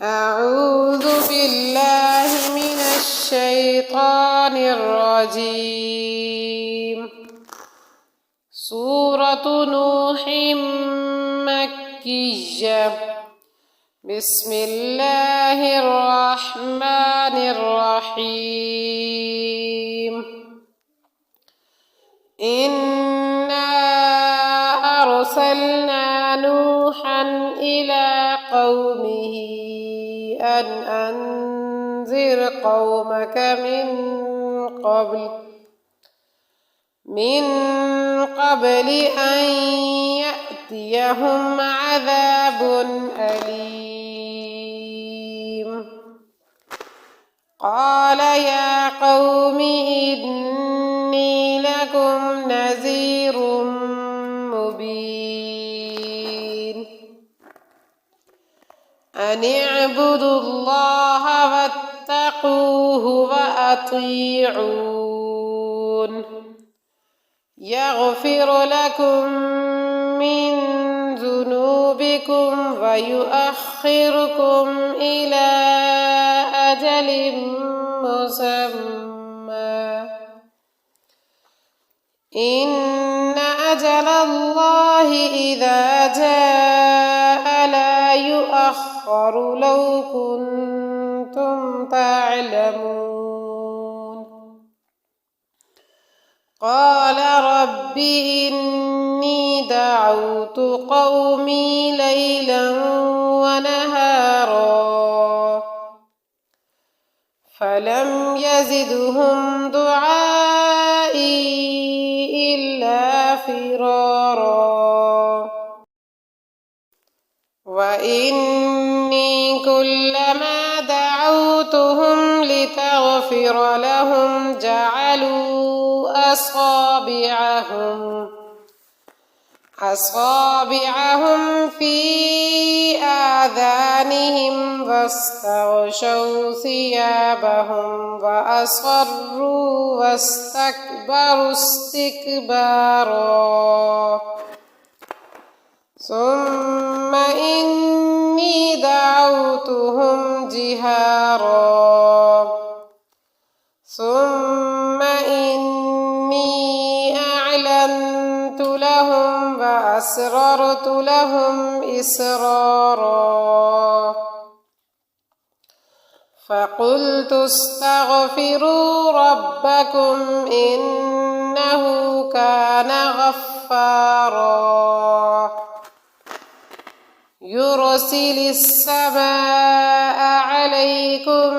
أعوذ بالله من الشيطان الرجيم. سورة نوح مكية. بسم الله الرحمن الرحيم. إنا أرسلنا نوحا إلى قومه أن أنذر قومك من قبل أن يأتيهم عذاب أليم. قال يا قوم إني لكم نذير مبين. أن اعبدوا الله واتقوه وأطيعون. يغفر لكم من ذنوبكم ويؤخركم إلى أجل مسمى. إن أجل الله إذا جاء لا يؤخر لو كنتم تعلمون. قال رب إني دعوت قومي ليلا ونهارا فلم يزدهم دعائي إلا فرارا. وإني كلما دعوتهم لتغفر لهم جعلوا أصابعهم في آذانهم واستغشوا ثيابهم وأصروا واستكبروا استكبارا. ثم إني دعوتهم جهارا ثم إني أعلنت لهم وأسررت لهم إسرارا. فقلت استغفروا ربكم إنه كان غفارا. يرسل السماء عليكم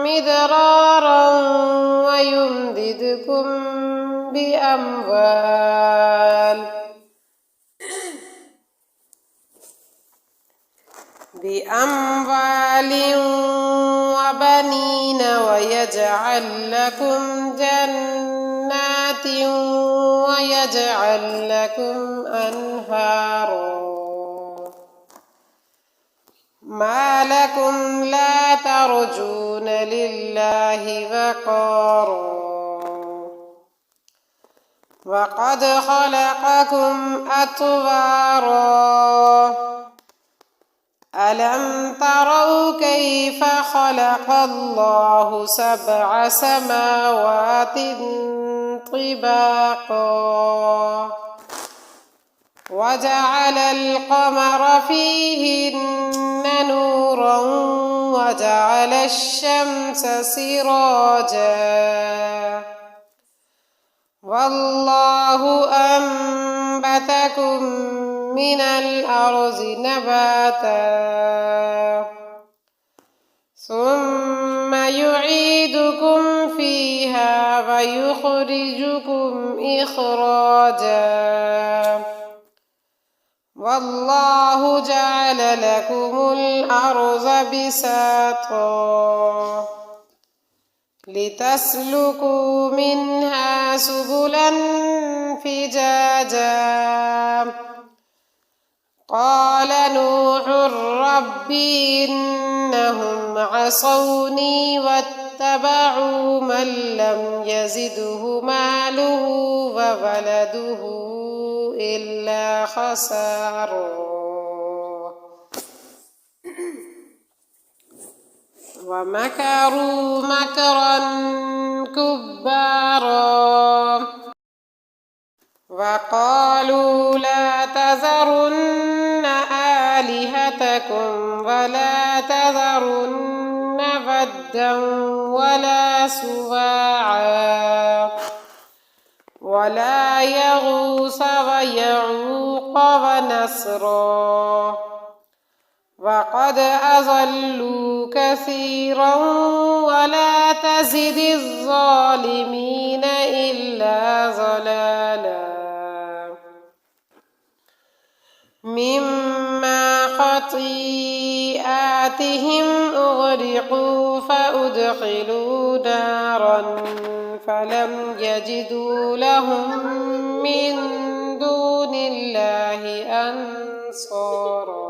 مدرارا ويمددكم بأموال وبنين ويجعل لكم جنات ويجعل لكم أنهارا. ما لكم لا ترجون لله وقارا وقد خلقكم أطوارا. ألم تروا كيف خلق الله 7 سماوات طباقا وجعل القمر فيهن نورا وجعل الشمس سراجا. والله أنبتكم من الأرض نباتا ثم يعيدكم فيها ويخرجكم إخراجا. والله جعل لكم الأرض بساطا لتسلكوا منها سبلا فجاجا. قال نوح رب إنهم عصوني واتبعوا من لم يزده ماله وولده إلا خسارا. ومكروا مكرا كبارا وقالوا لا تذرن آلهتكم ولا تذرن ودا ولا سواعا ولا يغوث ويعوق ونسرا وقد أضلوا كثيرا ولا تزد الظالمين إلا ضلالا مما خطيئاتهم أغرقوا فأدخلوا نارا فلم يجدوا لهم من دون الله أنصارا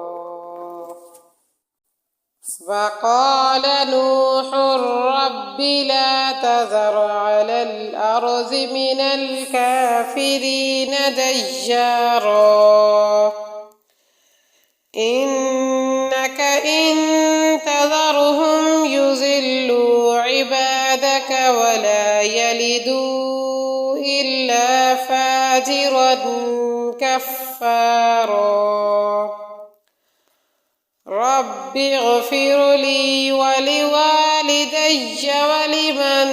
وقال نوح رب لا تذر على الأرض من الكافرين ديارا إنك إن تذرهم يضلوا عبادك ولا يلدوا إلا فاجرا كفارا رب اغفر لي ولوالدي ولمن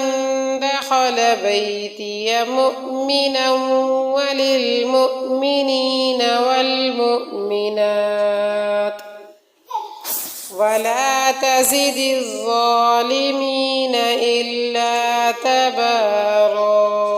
دخل بيتي مؤمنا وللمؤمنين والمؤمنات ولا تزد الظالمين إلا تبارا.